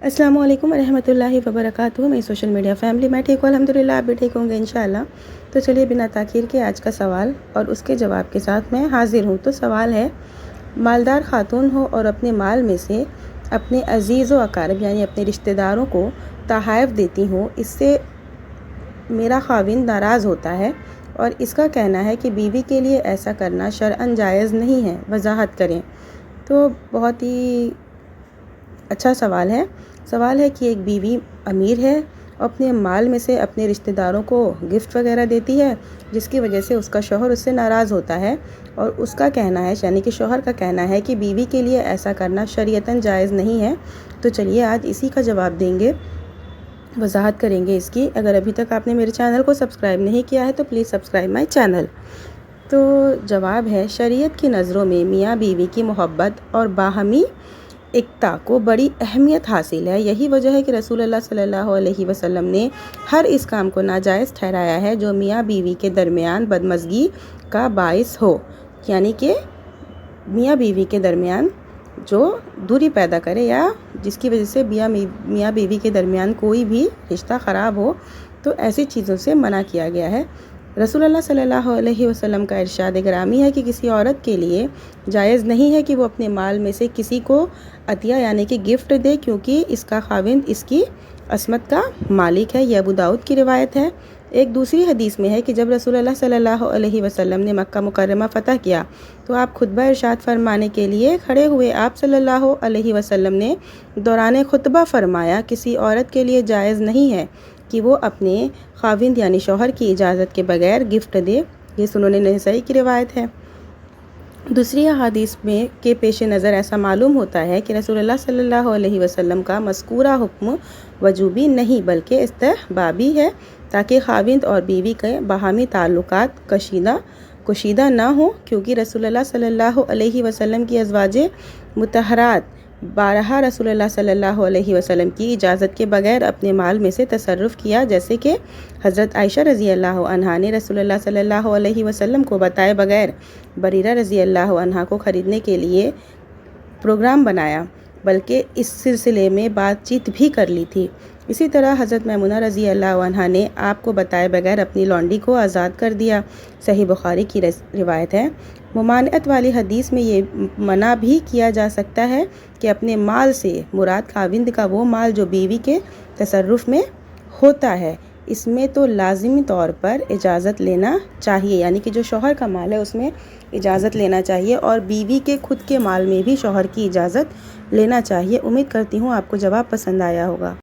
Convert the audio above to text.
السلام علیکم ورحمۃ اللہ وبرکاتہ۔ میں سوشل میڈیا فیملی میں ٹھیک ہوں الحمدللہ، آپ بھی ٹھیک ہوں گے انشاءاللہ۔ تو چلیے بنا تاخیر کے آج کا سوال اور اس کے جواب کے ساتھ میں حاضر ہوں۔ تو سوال ہے، مالدار خاتون ہو اور اپنے مال میں سے اپنے عزیز و اقارب یعنی اپنے رشتہ داروں کو تحائف دیتی ہوں، اس سے میرا خاوند ناراض ہوتا ہے اور اس کا کہنا ہے کہ بیوی کے لیے ایسا کرنا شرعاً جائز نہیں ہے، وضاحت کریں۔ تو بہت ہی اچھا سوال ہے۔ سوال ہے کہ ایک بیوی امیر ہے، اپنے مال میں سے اپنے رشتہ داروں کو گفٹ وغیرہ دیتی ہے، جس کی وجہ سے اس کا شوہر اس سے ناراض ہوتا ہے اور اس کا کہنا ہے یعنی کہ شوہر کا کہنا ہے کہ بیوی کے لیے ایسا کرنا شریعتاً جائز نہیں ہے۔ تو چلیے آج اسی کا جواب دیں گے، وضاحت کریں گے اس کی۔ اگر ابھی تک آپ نے میرے چینل کو سبسکرائب نہیں کیا ہے تو پلیز سبسکرائب مائی چینل۔ تو جواب ہے، شریعت کی نظروں میں میاں بیوی کی محبت اور باہمی اکتا کو بڑی اہمیت حاصل ہے۔ یہی وجہ ہے کہ رسول اللہ صلی اللہ علیہ وسلم نے ہر اس کام کو ناجائز ٹھہرایا ہے جو میاں بیوی کے درمیان بدمزگی کا باعث ہو، یعنی کہ میاں بیوی کے درمیان جو دوری پیدا کرے یا جس کی وجہ سے میاں بیوی کے درمیان کوئی بھی رشتہ خراب ہو، تو ایسی چیزوں سے منع کیا گیا ہے۔ رسول اللہ صلی اللہ علیہ وسلم کا ارشاد گرامی ہے کہ کسی عورت کے لیے جائز نہیں ہے کہ وہ اپنے مال میں سے کسی کو عطیہ یعنی کہ گفٹ دے، کیونکہ اس کا خاوند اس کی عصمت کا مالک ہے۔ یہ ابو داؤد کی روایت ہے۔ ایک دوسری حدیث میں ہے کہ جب رسول اللہ صلی اللہ علیہ وسلم نے مکہ مکرمہ فتح کیا تو آپ خطبہ ارشاد فرمانے کے لیے کھڑے ہوئے۔ آپ صلی اللہ علیہ وسلم نے دوران خطبہ فرمایا، کسی عورت کے لیے جائز نہیں ہے کہ وہ اپنے خاوند یعنی شوہر کی اجازت کے بغیر گفٹ دے۔ یہ سنن نسائی کی روایت ہے۔ دوسری احادیث میں کے پیش نظر ایسا معلوم ہوتا ہے کہ رسول اللہ صلی اللہ علیہ وسلم کا مذکورہ حکم وجوبی نہیں بلکہ استحبابی ہے، تاکہ خاوند اور بیوی کے باہمی تعلقات کشیدہ نہ ہوں، کیونکہ رسول اللہ صلی اللہ علیہ وسلم کی ازواج مطہرات بارہا رسول اللہ صلی اللہ علیہ وسلم کی اجازت کے بغیر اپنے مال میں سے تصرف کیا، جیسے کہ حضرت عائشہ رضی اللہ عنہا نے رسول اللہ صلی اللہ علیہ وسلم کو بتائے بغیر بریرہ رضی اللہ عنہا کو خریدنے کے لیے پروگرام بنایا، بلکہ اس سلسلے میں بات چیت بھی کر لی تھی۔ اسی طرح حضرت میمونہ رضی اللہ عنہا نے آپ کو بتائے بغیر اپنی لونڈی کو آزاد کر دیا۔ صحیح بخاری کی روایت ہے۔ ممانعت والی حدیث میں یہ منع بھی کیا جا سکتا ہے کہ اپنے مال سے مراد خاوند کا وہ مال جو بیوی کے تصرف میں ہوتا ہے، اس میں تو لازمی طور پر اجازت لینا چاہیے، یعنی کہ جو شوہر کا مال ہے اس میں اجازت لینا چاہیے اور بیوی کے خود کے مال میں بھی شوہر کی اجازت لینا چاہیے۔ امید کرتی ہوں آپ کو جواب پسند آیا ہوگا۔